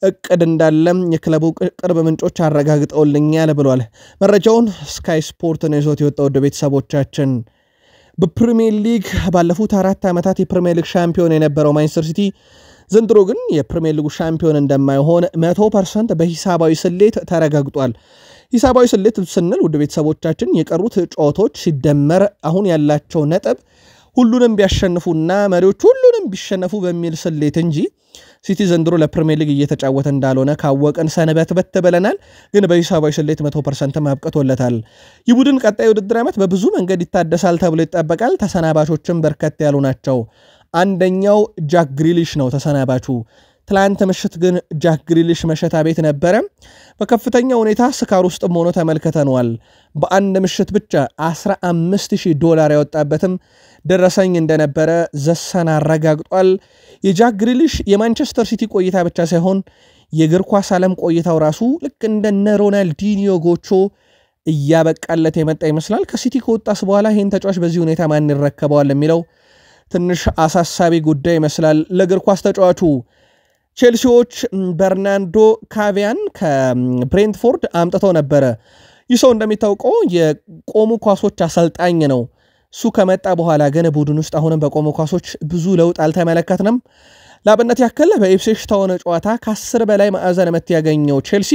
እቅድ እንዳለም የክለቡ ቅርብ ምንጮች አረጋግጠውልኛል ብሏል። መረጃውን ስካይ ስፖርት ነው ይዞት የወጣው ወደ ቤተሰቦቻችን። በፕሪሚየር ሊግ ባለፉት 4 ዓመታት የፕሪሚየር ሊግ ሻምፒዮን የነበረው ማንቸስተር ሲቲ ዘንድሮ ግን የፕሪሚየር ሊጉ ሻምፒዮን እንደማይሆን 100% በሂሳባዊ ስሌት ተረጋግጧል። ሂሳባዊ ስሌት ስንል ወደ ቤተሰቦቻችን የቀሩት ጨዋታዎች ሲደመር አሁን ያላቸው ነጥብ ሁሉንም ቢያሸንፉና መሪዎች ሁሉንም ቢሸነፉ በሚል ስሌት እንጂ ሲቲ ዘንድሮ ለፕሪሚየር ሊግ እየተጫወተ እንዳልሆነ ካወቀን ሰንበት ብለናል። ግን በሂሳባዊ ስሌት 100% ማብቀቶለታል። ይህ ቡድን ቀጣይ ውድድር ዓመት በብዙ መንገድ ይታደሳል ተብሎ ይጠበቃል። ተሰናባቾችም በርከት ያሉ ናቸው። አንደኛው ጃክ ግሪሊሽ ነው ተሰናባቹ። ትላንት ምሽት ግን ጃክ ግሪሊሽ መሸታ ቤት ነበረ። በከፍተኛ ሁኔታ ስካር ውስጥም ሆኖ ተመልክተነዋል። በአንድ ምሽት ብቻ $15,000 ያወጣበትም ደረሰኝ እንደነበረ ዘሰን አረጋግጧል። የጃክ ግሪሊሽ የማንቸስተር ሲቲ ቆይታ ብቻ ሳይሆን የእግር ኳስ ዓለም ቆይታው ራሱ ልክ እንደነ ሮናልዲኒዮ ጎቾ እያበቃለት የመጣ ይመስላል። ከሲቲ ከወጣስ በኋላ ይህን ተጫዋች በዚህ ሁኔታ ማን ይረከበዋል የሚለው ትንሽ አሳሳቢ ጉዳይ ይመስላል ለእግር ኳስ ተጫዋቹ። ቼልሲዎች በርናንዶ ካቪያን ከብሬንትፎርድ አምጥተው ነበረ። ይህ ሰው እንደሚታወቀው የቆሙ ኳሶች አሰልጣኝ ነው። እሱ ከመጣ በኋላ ግን ቡድን ውስጥ አሁንም በቆሙ ኳሶች ብዙ ለውጥ አልተመለከትንም። ለአብነት ያክል በኢፕስዊች ታውን ጨዋታ ከ10 በላይ ማዕዘን ምት ያገኘው ቼልሲ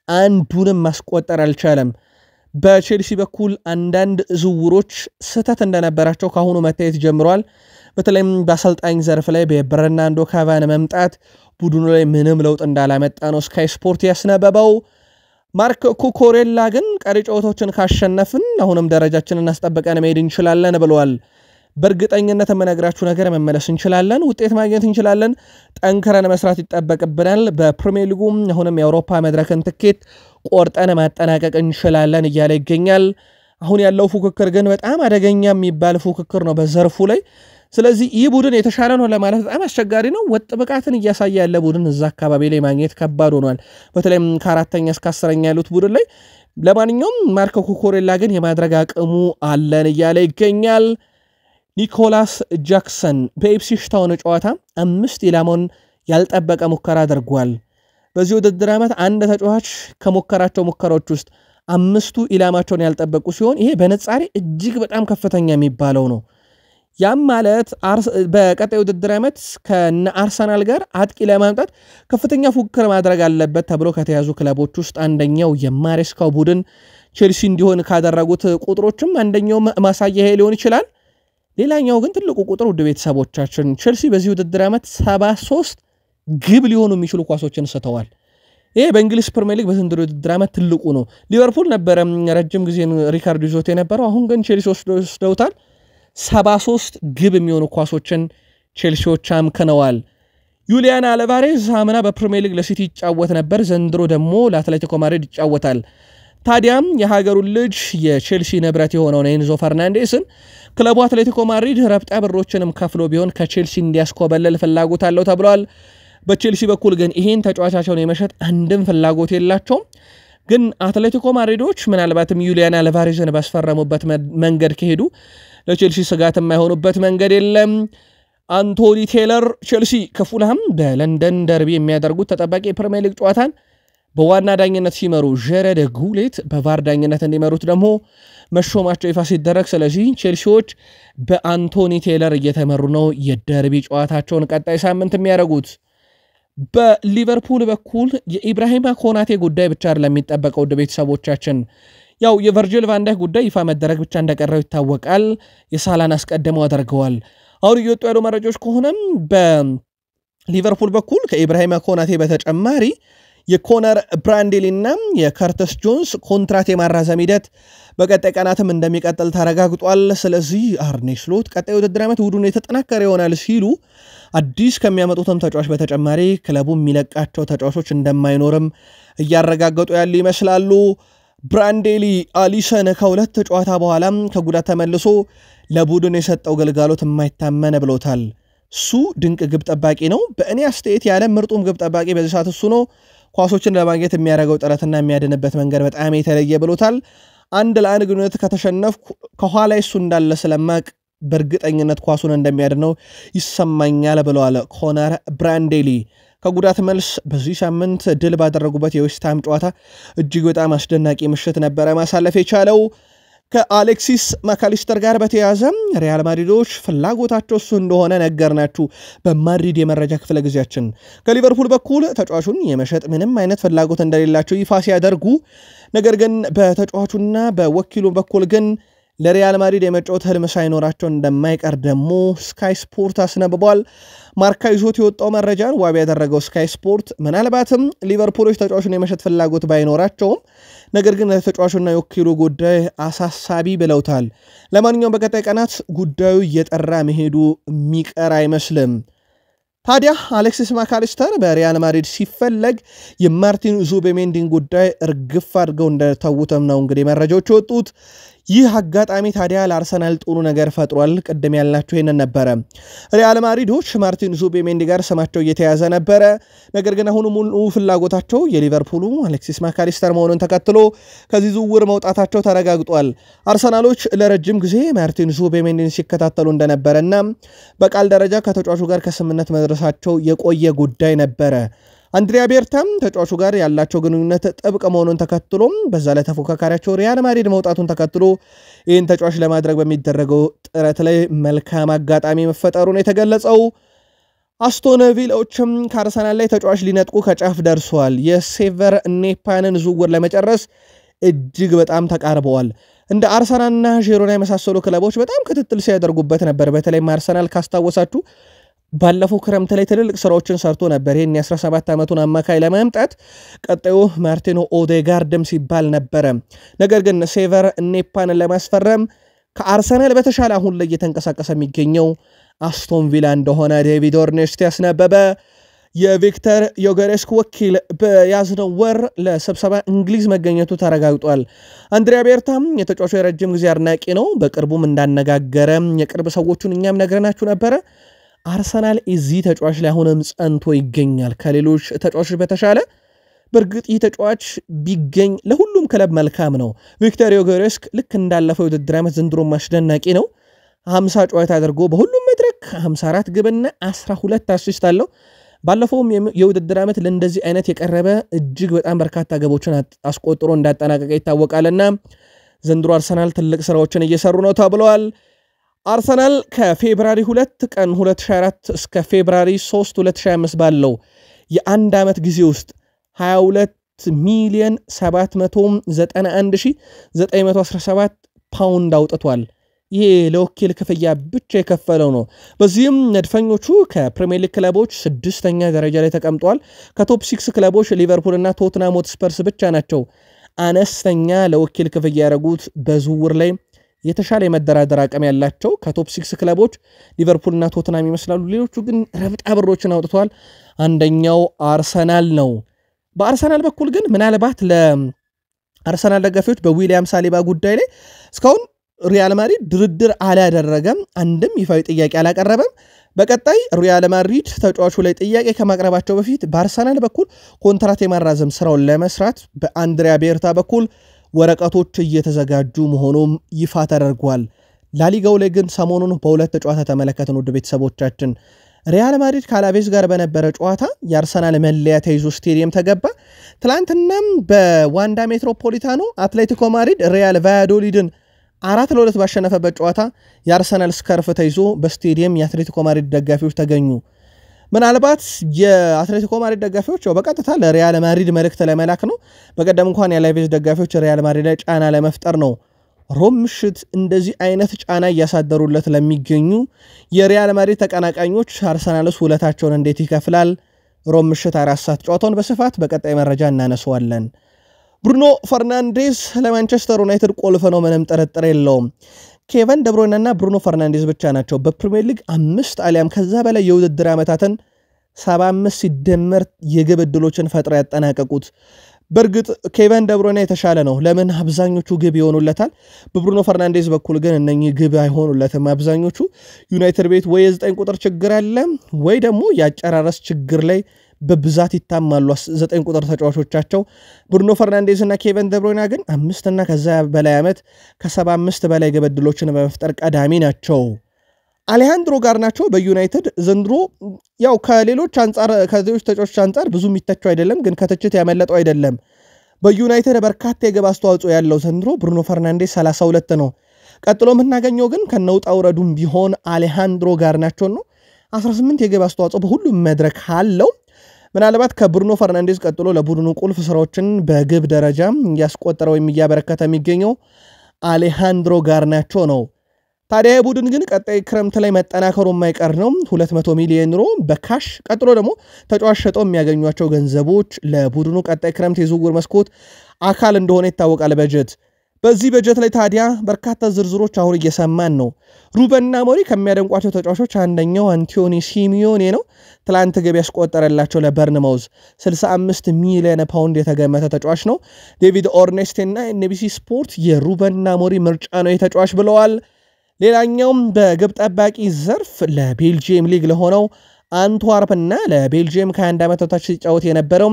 አንዱንም ማስቆጠር አልቻለም። በቼልሲ በኩል አንዳንድ ዝውውሮች ስህተት እንደነበራቸው ካሁኑ መታየት ጀምሯል። በተለይም በአሰልጣኝ ዘርፍ ላይ በበርናንዶ ካቫን መምጣት ቡድኑ ላይ ምንም ለውጥ እንዳላመጣ ነው ስካይ ስፖርት ያስነበበው። ማርክ ኩኮሬላ ግን ቀሪ ጨዋታዎችን ካሸነፍን አሁንም ደረጃችንን እናስጠብቀን መሄድ እንችላለን ብለዋል። በእርግጠኝነት የምነግራችሁ ነገር መመለስ እንችላለን፣ ውጤት ማግኘት እንችላለን፣ ጠንክረን መስራት ይጠበቅብናል። በፕሪሚየር ሊጉ አሁንም የአውሮፓ መድረክን ትኬት ቆርጠን ማጠናቀቅ እንችላለን እያለ ይገኛል። አሁን ያለው ፉክክር ግን በጣም አደገኛ የሚባል ፉክክር ነው በዘርፉ ላይ። ስለዚህ ይህ ቡድን የተሻለ ነው ለማለት በጣም አስቸጋሪ ነው። ወጥ ብቃትን እያሳየ ያለ ቡድን እዛ አካባቢ ላይ ማግኘት ከባድ ሆኗል፣ በተለይም ከ4ኛ እስከ 10ኛ ያሉት ቡድን ላይ። ለማንኛውም ማርኮ ኩኮሬላ ግን የማድረግ አቅሙ አለን እያለ ይገኛል። ኒኮላስ ጃክሰን በኢፕስዊች ታውን ጨዋታ 5 ኢላማውን ያልጠበቀ ሙከራ አድርጓል። በዚህ ውድድር ዓመት አንድ ተጫዋች ከሞከራቸው ሙከራዎች ውስጥ 5ቱ ኢላማቸውን ያልጠበቁ ሲሆን ይሄ በነጻሪ እጅግ በጣም ከፍተኛ የሚባለው ነው። ያም ማለት በቀጣይ ውድድር ዓመት ከነ አርሰናል ጋር አጥቂ ለማምጣት ከፍተኛ ፉክክር ማድረግ አለበት ተብሎ ከተያዙ ክለቦች ውስጥ አንደኛው የማሬስካው ቡድን ቼልሲ እንዲሆን ካደረጉት ቁጥሮችም አንደኛው ማሳያ ሊሆን ይችላል። ሌላኛው ግን ትልቁ ቁጥር ውድ ቤተሰቦቻችን ቼልሲ በዚህ ውድድር ዓመት 73 ግብ ሊሆኑ የሚችሉ ኳሶችን ስተዋል። ይሄ በእንግሊዝ ፕሪሚየር ሊግ በዘንድሮ ውድድር ዓመት ትልቁ ነው። ሊቨርፑል ነበረ ረጅም ጊዜ ሪካርድ ይዞት የነበረው፣ አሁን ግን ቼልሲ ወስደውታል። 73 ግብ የሚሆኑ ኳሶችን ቼልሲዎች አምክነዋል። ዩሊያን አልቫሬዝ አምና በፕሪሚየር ሊግ ለሲቲ ይጫወት ነበር፣ ዘንድሮ ደግሞ ለአትሌቲኮ ማድሪድ ይጫወታል። ታዲያም የሀገሩን ልጅ የቼልሲ ንብረት የሆነውን ኤንዞ ፈርናንዴስን ክለቡ አትሌቲኮ ማድሪድ ረብጣ ብሮችንም ከፍሎ ቢሆን ከቼልሲ እንዲያስኮበለል ፍላጎት አለው ተብሏል። በቼልሲ በኩል ግን ይሄን ተጫዋቻቸውን የመሸጥ አንድም ፍላጎት የላቸውም። ግን አትሌቲኮ ማድሪዶች ምናልባትም ዩሊያን አልቫሬዝን ባስፈረሙበት መንገድ ከሄዱ ለቼልሲ ስጋት የማይሆኑበት መንገድ የለም። አንቶኒ ቴይለር ቼልሲ ከፉልሃም በለንደን ደርቢ የሚያደርጉት ተጠባቂ የፕሪሚየር ሊግ ጨዋታን በዋና ዳኝነት ሲመሩ ጀረድ ጉሌት በቫር ዳኝነት እንዲመሩት ደግሞ መሾማቸው ይፋ ሲደረግ፣ ስለዚህ ቼልሲዎች በአንቶኒ ቴይለር እየተመሩ ነው የደርቢ ጨዋታቸውን ቀጣይ ሳምንት የሚያደርጉት። በሊቨርፑል በኩል የኢብራሂማ ኮናቴ ጉዳይ ብቻ አይደለም የሚጠበቀው ውድ ቤተሰቦቻችን፣ ያው የቨርጂል ቫን ዳይክ ጉዳይ ይፋ መደረግ ብቻ እንደቀረው ይታወቃል። የሳላን አስቀድመው አድርገዋል። አሁን እየወጡ ያሉ መረጃዎች ከሆነም በሊቨርፑል በኩል ከኢብራሂማ ኮናቴ በተጨማሪ የኮነር ብራንዴሊ እና የከርተስ ጆንስ ኮንትራት የማራዘም ሂደት በቀጣይ ቀናትም እንደሚቀጥል ተረጋግጧል። ስለዚህ አርኔ ስሎት ቀጣይ ውድድር ዓመት ቡድኑ የተጠናከረ ይሆናል ሲሉ አዲስ ከሚያመጡትም ተጫዋች በተጨማሪ ክለቡ የሚለቃቸው ተጫዋቾች እንደማይኖርም እያረጋገጡ ያሉ ይመስላሉ። ብራንዴሊ አሊሰን ከሁለት ጨዋታ በኋላም ከጉዳት ተመልሶ ለቡድኑ የሰጠው ግልጋሎት የማይታመን ብሎታል። እሱ ድንቅ ግብ ጠባቂ ነው። በእኔ አስተያየት ያለ ምርጡም ግብ ጠባቂ በዚህ ሰዓት እሱ ነው። ኳሶችን ለማግኘት የሚያደርገው ጥረትና የሚያድንበት መንገድ በጣም የተለየ ብሎታል። 1-1 ግንኙነት ከተሸነፍኩ ከኋላ እሱ እንዳለ ስለማቅ በእርግጠኝነት ኳሱን እንደሚያድነው ይሰማኛል ብለዋል ኮነር ብራንዴሊ። ከጉዳት መልስ በዚህ ሳምንት ድል ባደረጉበት የዌስትሃም ጨዋታ እጅግ በጣም አስደናቂ ምሽት ነበረ ማሳለፍ የቻለው። ከአሌክሲስ ማካሊስተር ጋር በተያያዘ ሪያል ማድሪዶች ፍላጎታቸው እሱ እንደሆነ ነገርናችሁ በማድሪድ የመረጃ ክፍለ ጊዜያችን። ከሊቨርፑል በኩል ተጫዋቹን የመሸጥ ምንም አይነት ፍላጎት እንደሌላቸው ይፋ ሲያደርጉ፣ ነገር ግን በተጫዋቹና በወኪሉ በኩል ግን ለሪያል ማድሪድ የመጫወት ህልም ሳይኖራቸው እንደማይቀር ደግሞ ስካይ ስፖርት አስነብቧል። ማርካ ይዞት የወጣው መረጃን ዋቢ ያደረገው ስካይ ስፖርት ምናልባትም ሊቨርፑሎች ተጫዋቹን የመሸጥ ፍላጎት ባይኖራቸውም ነገር ግን ተጫዋቹና የወኪሉ ጉዳይ አሳሳቢ ብለውታል። ለማንኛውም በቀጣይ ቀናት ጉዳዩ እየጠራ መሄዱ የሚቀር አይመስልም። ታዲያ አሌክሲስ ማካሊስተር በሪያል ማድሪድ ሲፈለግ የማርቲን ዙቤሜንዲን ጉዳይ እርግፍ አድርገው እንደተውተም ነው እንግዲህ መረጃዎች ወጡት። ይህ አጋጣሚ ታዲያ ለአርሰናል ጥሩ ነገር ፈጥሯል። ቅድም ያልናቸው ይሄንን ነበረ። ሪያል ማድሪዶች ማርቲን ዙቤሜንዲ ጋር ስማቸው እየተያዘ ነበረ። ነገር ግን አሁን ሙሉ ፍላጎታቸው የሊቨርፑሉ አሌክሲስ ማካሊስተር መሆኑን ተከትሎ ከዚህ ዝውውር መውጣታቸው ተረጋግጧል። አርሰናሎች ለረጅም ጊዜ ማርቲን ዙቤሜንዲን ሲከታተሉ እንደነበረና በቃል ደረጃ ከተጫዋቹ ጋር ከስምነት መድረሳቸው የቆየ ጉዳይ ነበረ። አንድሪያ ቤርታም ተጫዋቹ ጋር ያላቸው ግንኙነት ጥብቅ መሆኑን ተከትሎም በዛ ላይ ተፎካካሪያቸው ሪያል ማድሪድ መውጣቱን ተከትሎ ይህን ተጫዋች ለማድረግ በሚደረገው ጥረት ላይ መልካም አጋጣሚ መፈጠሩን የተገለጸው። አስቶን ቪላዎችም ከአርሰናል ላይ ተጫዋች ሊነጥቁ ከጫፍ ደርሰዋል። የሴቨር ኔፓንን ዝውውር ለመጨረስ እጅግ በጣም ተቃርበዋል። እንደ አርሰናልና ዢሮና የመሳሰሉ ክለቦች በጣም ክትትል ሲያደርጉበት ነበር። በተለይም አርሰናል ካስታወሳችሁ ባለፈው ክረምት ላይ ትልልቅ ስራዎችን ሰርቶ ነበር። ይሄን የ17 ዓመቱን አማካይ ለማምጣት ቀጣዩ ማርቲኖ ኦዴጋርድም ሲባል ነበረ። ነገር ግን ሴቨር ኔፓንን ለማስፈረም ከአርሰናል በተሻለ አሁን ላይ እየተንቀሳቀሰ የሚገኘው አስቶን ቪላ እንደሆነ ዴቪድ ኦርኔስት ያስነበበ። የቪክተር ዮገሬስክ ወኪል በያዝነው ወር ለስብሰባ እንግሊዝ መገኘቱ ተረጋግጧል። አንድሪያ ቤርታም የተጫዋቹ የረጅም ጊዜ አድናቂ ነው። በቅርቡም እንዳነጋገረ የቅርብ ሰዎቹን እኛም ነግረናችሁ ነበረ። አርሰናል እዚህ ተጫዋች ላይ አሁንም ጸንቶ ይገኛል ከሌሎች ተጫዋቾች በተሻለ። በእርግጥ ይህ ተጫዋች ቢገኝ ለሁሉም ክለብ መልካም ነው። ቪክተር ዮገሬስክ ልክ እንዳለፈው የውድድር ዓመት ዘንድሮም አስደናቂ ነው። 50 ጨዋታ አድርጎ በሁሉም መድረክ 54 ግብና 12 አሲስት አለው። ባለፈውም የውድድር ዓመት ለእንደዚህ አይነት የቀረበ እጅግ በጣም በርካታ ግቦችን አስቆጥሮ እንዳጠናቀቀ ይታወቃልና ዘንድሮ አርሰናል ትልቅ ስራዎችን እየሰሩ ነው ተብለዋል። አርሰናል ከፌብራሪ 2 ቀን 2024 እስከ ፌብራሪ 3 2025 ባለው የአንድ ዓመት ጊዜ ውስጥ 22 2,791,917 ፓውንድ አውጥቷል። ይሄ ለወኪል ክፍያ ብቻ የከፈለው ነው። በዚህም መድፈኞቹ ከፕሪሚየር ሊግ ክለቦች 6ኛ ደረጃ ላይ ተቀምጧል። ከቶፕ 6 ክለቦች ሊቨርፑል እና ቶትናም ሆትስፐርስ ብቻ ናቸው አነስተኛ ለወኪል ክፍያ ያደረጉት። በዝውውር ላይ የተሻለ የመደራደር አቅም ያላቸው ከቶፕ 6 ክለቦች ሊቨርፑልና ቶትናም ይመስላሉ። ሌሎቹ ግን ረብጣ ብሮችን አውጥተዋል። አንደኛው አርሰናል ነው። በአርሰናል በኩል ግን ምናልባት ለአርሰናል ደጋፊዎች በዊሊያም ሳሊባ ጉዳይ ላይ እስካሁን ሪያል ማድሪድ ድርድር አላደረገም። አንድም ይፋዊ ጥያቄ አላቀረበም። በቀጣይ ሪያል ማድሪድ ተጫዋቹ ላይ ጥያቄ ከማቅረባቸው በፊት በአርሰናል በኩል ኮንትራት የማራዘም ስራውን ለመስራት በአንድሪያ ቤርታ በኩል ወረቀቶች እየተዘጋጁ መሆኑም ይፋ ተደርጓል። ላሊጋው ላይ ግን ሰሞኑን በሁለት ጨዋታ ተመለከትን። ውድ ቤተሰቦቻችን ሪያል ማድሪድ ከአላቬዝ ጋር በነበረ ጨዋታ የአርሰናል መለያ ተይዞ ስቴዲየም ተገባ። ትላንትናም በዋንዳ ሜትሮፖሊታኖ አትሌቲኮ ማድሪድ ሪያል ቫያዶሊድን 4-2 ባሸነፈበት ጨዋታ የአርሰናል ስካርፍ ተይዞ በስቴዲየም የአትሌቲኮ ማድሪድ ደጋፊዎች ተገኙ። ምናልባት የአትሌቲኮ ማድሪድ ደጋፊዎች በቀጥታ ለሪያል ማድሪድ መልእክት ለመላክ ነው። በቀደም እንኳን የአላቬዝ ደጋፊዎች ሪያል ማድሪድ ላይ ጫና ለመፍጠር ነው። ሮብ ምሽት እንደዚህ አይነት ጫና እያሳደሩለት ለሚገኙ የሪያል ማድሪድ ተቀናቃኞች አርሰናልስ ውለታቸውን እንዴት ይከፍላል? ሮብ ምሽት 4 ሰዓት ጨዋታውን በስፋት በቀጣይ መረጃ እናነሳዋለን። ብሩኖ ፈርናንዴዝ ለማንቸስተር ዩናይትድ ቁልፍ ነው፣ ምንም ጥርጥር የለውም። ኬቨን ደብሮይና እና ብሩኖ ፈርናንዴዝ ብቻ ናቸው በፕሪሚየር ሊግ 5 አሊያም ከዛ በላይ የውድድር ዓመታትን 75 ሲደመር የግብ ዕድሎችን ፈጥረው ያጠናቀቁት። በእርግጥ ኬቨን ደብሮይና የተሻለ ነው። ለምን? አብዛኞቹ ግብ ይሆኑለታል። በብሩኖ ፈርናንዴዝ በኩል ግን እነኚህ ግብ አይሆኑለትም። አብዛኞቹ ዩናይትድ ቤት ወይ የ9 ቁጥር ችግር አለ ወይ ደግሞ የአጨራረስ ችግር ላይ በብዛት ይታማሉ 9 ቁጥር ተጫዋቾቻቸው። ብሩኖ ፈርናንዴዝ እና ኬቨን ደብሮይና ግን 5 እና ከዛ በላይ ዓመት ከ75 በላይ ግብ ዕድሎችን በመፍጠር ቀዳሚ ናቸው። አሌሃንድሮ ጋርናቾ በዩናይትድ ዘንድሮ ያው ከሌሎች ተጫዋቾች አንጻር ብዙ የሚተቸው አይደለም፣ ግን ከትችት ያመለጠው አይደለም። በዩናይትድ በርካታ የግብ አስተዋጽኦ ያለው ዘንድሮ ብሩኖ ፈርናንዴዝ 32 ነው። ቀጥሎ የምናገኘው ግን ከነውጣ ውረዱም ቢሆን አሌሃንድሮ ጋርናቾ ነው። 18 የግብ አስተዋጽኦ በሁሉም መድረክ አለው። ምናልባት ከብሩኖ ፈርናንዴዝ ቀጥሎ ለቡድኑ ቁልፍ ስራዎችን በግብ ደረጃ እያስቆጠረ ወይም እያበረከተ የሚገኘው አሌሃንድሮ ጋርናቾ ነው። ታዲያ የቡድን ግን ቀጣይ ክረምት ላይ መጠናከሩ የማይቀር ነው። 200 ሚሊዮን ዩሮ በካሽ ቀጥሎ ደግሞ ተጫዋች ሸጠው የሚያገኟቸው ገንዘቦች ለቡድኑ ቀጣይ ክረምት የዝውውር መስኮት አካል እንደሆነ ይታወቃል። በዚህ በጀት ላይ ታዲያ በርካታ ዝርዝሮች አሁን እየሰማን ነው። ሩበን አሞሪም ከሚያደንቋቸው ተጫዋቾች አንደኛው አንቶኒ ሲሚዮኔ ነው። ትላንት ግብ ያስቆጠረላቸው ለበርንማውዝ 65 ሚሊዮን ፓውንድ የተገመተ ተጫዋች ነው። ዴቪድ ኦርኔስት እና ኤንቢሲ ስፖርት የሩበን አሞሪም ምርጫ ነው የተጫዋች ብለዋል። ሌላኛውም በግብ ጠባቂ ዘርፍ ለቤልጂየም ሊግ ለሆነው አንትዋርፕ እና ለቤልጂየም ከ21 ዓመት በታች ሲጫወት የነበረው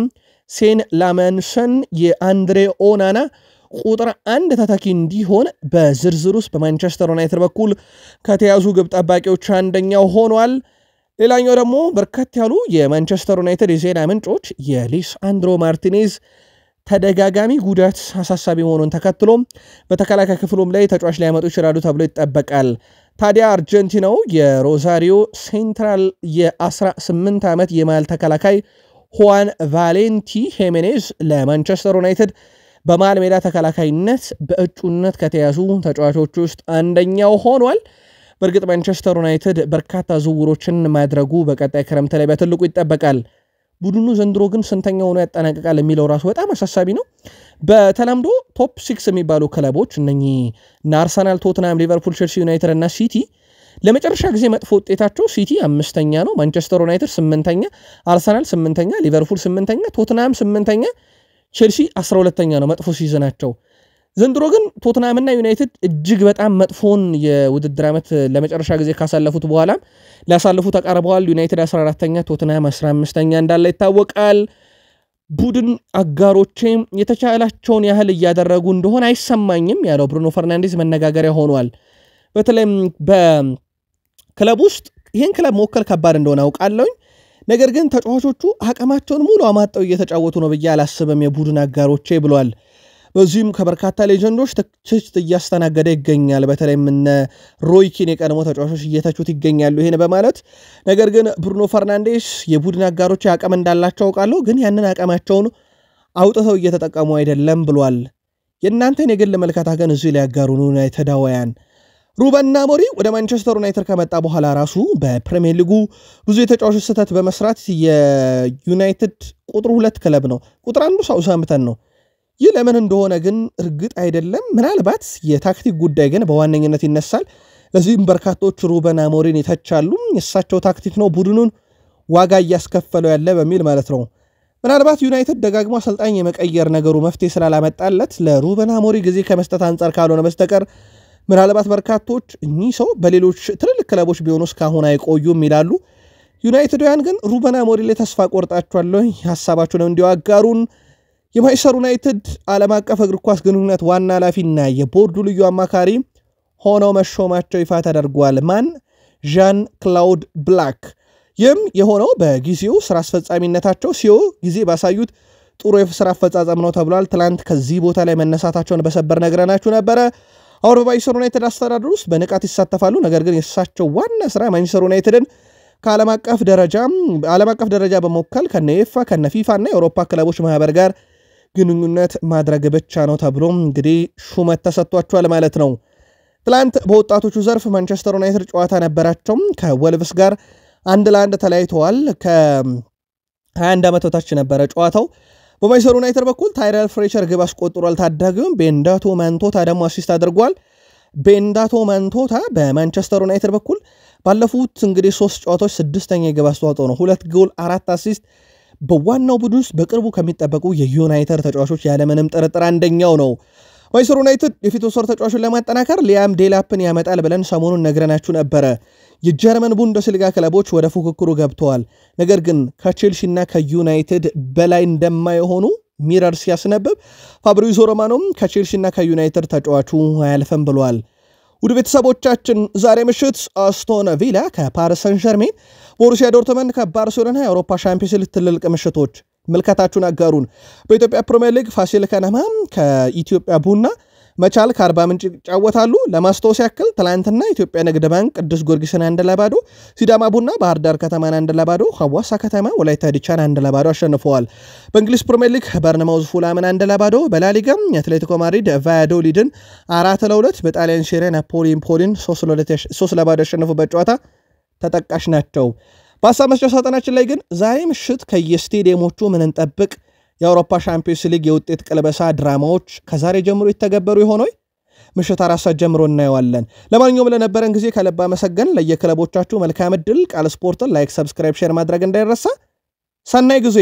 ሴን ላመንሰን የአንድሬ ኦናና ቁጥር 1 ተተኪ እንዲሆን በዝርዝር ውስጥ በማንቸስተር ዩናይትድ በኩል ከተያዙ ግብ ጠባቂዎች አንደኛው ሆኗል። ሌላኛው ደግሞ በርከት ያሉ የማንቸስተር ዩናይትድ የዜና ምንጮች የሊሳንድሮ ማርቲኔዝ ተደጋጋሚ ጉዳት አሳሳቢ መሆኑን ተከትሎ በተከላካይ ክፍሉም ላይ ተጫዋች ሊያመጡ ይችላሉ ተብሎ ይጠበቃል። ታዲያ አርጀንቲናው የሮዛሪዮ ሴንትራል የ18 ዓመት የመሃል ተከላካይ ሁዋን ቫሌንቲ ሄሜኔዝ ለማንቸስተር ዩናይትድ በመሃል ሜዳ ተከላካይነት በእጩነት ከተያዙ ተጫዋቾች ውስጥ አንደኛው ሆኗል። በእርግጥ ማንቸስተር ዩናይትድ በርካታ ዝውውሮችን ማድረጉ በቀጣይ ክረምት ላይ በትልቁ ይጠበቃል። ቡድኑ ዘንድሮ ግን ስንተኛ ሆኖ ያጠናቀቃል የሚለው ራሱ በጣም አሳሳቢ ነው። በተለምዶ ቶፕ 6 የሚባሉ ክለቦች እነኚህ አርሰናል፣ ቶትናም፣ ሊቨርፑል፣ ቼልሲ፣ ዩናይትድ እና ሲቲ ለመጨረሻ ጊዜ መጥፎ ውጤታቸው ሲቲ 5ኛ ነው፣ ማንቸስተር ዩናይትድ 8ኛ፣ አርሰናል 8ኛ፣ ሊቨርፑል 8ኛ፣ ቶትናም 8ኛ፣ ቼልሲ 12ኛ ነው መጥፎ ሲዝናቸው። ዘንድሮ ግን ቶትናምና ዩናይትድ እጅግ በጣም መጥፎን የውድድር ዓመት ለመጨረሻ ጊዜ ካሳለፉት በኋላ ሊያሳልፉ ተቃርበዋል። ዩናይትድ 14ኛ፣ ቶትናም 15ኛ እንዳለ ይታወቃል። ቡድን አጋሮቼ የተቻላቸውን ያህል እያደረጉ እንደሆነ አይሰማኝም ያለው ብሩኖ ፈርናንዴዝ መነጋገሪያ ሆኗል። በተለይም በክለብ ውስጥ ይህን ክለብ መወከል ከባድ እንደሆነ አውቃለሁኝ፣ ነገር ግን ተጫዋቾቹ አቅማቸውን ሙሉ አማጠው እየተጫወቱ ነው ብዬ አላስብም የቡድን አጋሮቼ ብሏል። በዚህም ከበርካታ ሌጀንዶች ትችት እያስተናገደ ይገኛል። በተለይም እነ ሮይ ኪን የቀድሞ ተጫዋቾች እየተቹት ይገኛሉ ይሄን በማለት ነገር ግን ብሩኖ ፈርናንዴዝ የቡድን አጋሮች አቅም እንዳላቸው አውቃለሁ፣ ግን ያንን አቅማቸውን አውጥተው እየተጠቀሙ አይደለም ብሏል። የእናንተን የግል መልከታ ግን እዚህ ላይ ያጋሩን ዩናይትዳውያን። ሩበን አሞሪም ወደ ማንቸስተር ዩናይትድ ከመጣ በኋላ ራሱ በፕሪሚየር ሊጉ ብዙ የተጫዋቾች ስህተት በመስራት የዩናይትድ ቁጥር 2 ክለብ ነው። ቁጥር 1 ሳውዝሃምፕተን ነው። ይህ ለምን እንደሆነ ግን እርግጥ አይደለም። ምናልባት የታክቲክ ጉዳይ ግን በዋነኝነት ይነሳል። ለዚህም በርካቶች ሩበን አሞሪም ይተቻሉ። የእሳቸው ታክቲክ ነው ቡድኑን ዋጋ እያስከፈለው ያለ በሚል ማለት ነው። ምናልባት ዩናይትድ ደጋግሞ አሰልጣኝ የመቀየር ነገሩ መፍትሄ ስላላመጣለት ለሩበን አሞሪም ጊዜ ከመስጠት አንጻር ካልሆነ በስተቀር ምናልባት በርካቶች እኚህ ሰው በሌሎች ትልልቅ ክለቦች ቢሆኑ እስካሁን አይቆዩም ይላሉ። ዩናይትዳውያን ግን ሩበን አሞሪም ላይ ተስፋ ቆርጣቸዋል። ሐሳባቸውን እንዲያጋሩን የማንቸስተር ዩናይትድ ዓለም አቀፍ እግር ኳስ ግንኙነት ዋና ኃላፊና የቦርዱ ልዩ አማካሪ ሆነው መሾማቸው ይፋ ተደርጓል። ማን? ዣን ክላውድ ብላክ። ይህም የሆነው በጊዜው ስራ አስፈጻሚነታቸው ሲዮ ጊዜ ባሳዩት ጥሩ የስራ አፈጻጸም ነው ተብሏል። ትላንት ከዚህ ቦታ ላይ መነሳታቸውን በሰበር ነግረናችሁ ነበረ። አሁን በማንቸስተር ዩናይትድ አስተዳደር ውስጥ በንቃት ይሳተፋሉ። ነገር ግን የእሳቸው ዋና ስራ ማንቸስተር ዩናይትድን ከዓለም አቀፍ ደረጃ በመወከል ከነኤፋ ከነፊፋ እና የአውሮፓ ክለቦች ማህበር ጋር ግንኙነት ማድረግ ብቻ ነው ተብሎ እንግዲህ ሹመት ተሰጥቷቸዋል ማለት ነው። ትላንት በወጣቶቹ ዘርፍ ማንቸስተር ዩናይትድ ጨዋታ ነበራቸው። ከወልቭስ ጋር 1-1 ተለያይተዋል። ከ21 ዓመት በታች ነበረ ጨዋታው። በማንቸስተር ዩናይትድ በኩል ታይረል ፍሬቸር ግብ አስቆጥሯል። ታዳጊውን ቤንዳቶ ማንቶታ ደግሞ አሲስት አድርጓል። ቤንዳቶ ማንቶታ በማንቸስተር ዩናይትድ በኩል ባለፉት እንግዲህ 3 ጨዋታዎች 6ኛ የግብ አስተዋጽኦ ነው። 2 ጎል 4 አሲስት። በዋናው ቡድን ውስጥ በቅርቡ ከሚጠበቁ የዩናይትድ ተጫዋቾች ያለምንም ጥርጥር አንደኛው ነው። ማንቸስተር ዩናይትድ የፊት ወሰር ተጫዋቹን ለማጠናከር ሊያም ዴላፕን ያመጣል ብለን ሰሞኑን ነግረናችሁ ነበረ። የጀርመን ቡንደስሊጋ ክለቦች ወደ ፉክክሩ ገብተዋል። ነገር ግን ከቼልሲና ከዩናይትድ በላይ እንደማይሆኑ ሚረር ሲያስነብብ ፋብሪዞ ሮማኖም ከቼልሲና ከዩናይትድ ተጫዋቹ አያልፈም ብሏል። ውድ ቤተሰቦቻችን ዛሬ ምሽት አስቶን ቪላ ከፓሪስ ሰን ዠርሜን፣ ቦሩሲያ ዶርትመንድ ከባርሴሎና የአውሮፓ ሻምፒዮንስ ሊግ ትልልቅ ምሽቶች ምልከታችሁን አጋሩን። በኢትዮጵያ ፕሪሚየር ሊግ ፋሲል ከነማ ከኢትዮጵያ ቡና፣ መቻል ከአርባ ምንጭ ይጫወታሉ። ለማስታወስ ያክል ትላንትና ኢትዮጵያ ንግድ ባንክ ቅዱስ ጊዮርጊስን 1-0፣ ሲዳማ ቡና ባህር ዳር ከተማን 1-0፣ ሐዋሳ ከተማ ወላይታ ዲቻን 1-0 አሸንፈዋል። በእንግሊዝ ፕሪሚየር ሊግ በርንማውዝ ፉላምን 1-0፣ በላሊጋ አትሌቲኮ ማድሪድ ቫያዶሊድን 4-2፣ በጣሊያን ሴሪያ ናፖሊ ኢምፖሊን 3-0 ያሸነፉበት ጨዋታ ተጠቃሽ ናቸው። በሀሳብ መስጫ ሳጥናችን ላይ ግን ዛሬ ምሽት ከየስቴዲየሞቹ ምን እንጠብቅ? የአውሮፓ ሻምፒዮንስ ሊግ የውጤት ቅልበሳ ድራማዎች ከዛሬ ጀምሮ ይተገበሩ ይሆን? ምሽት 4 ሰዓት ጀምሮ እናየዋለን። ለማንኛውም ለነበረን ጊዜ ከልብ አመሰገን። ለየክለቦቻችሁ መልካም ዕድል። ቃል ስፖርትን ላይክ፣ ሰብስክራይብ፣ ሼር ማድረግ እንዳይረሳ። ሰናይ ጊዜ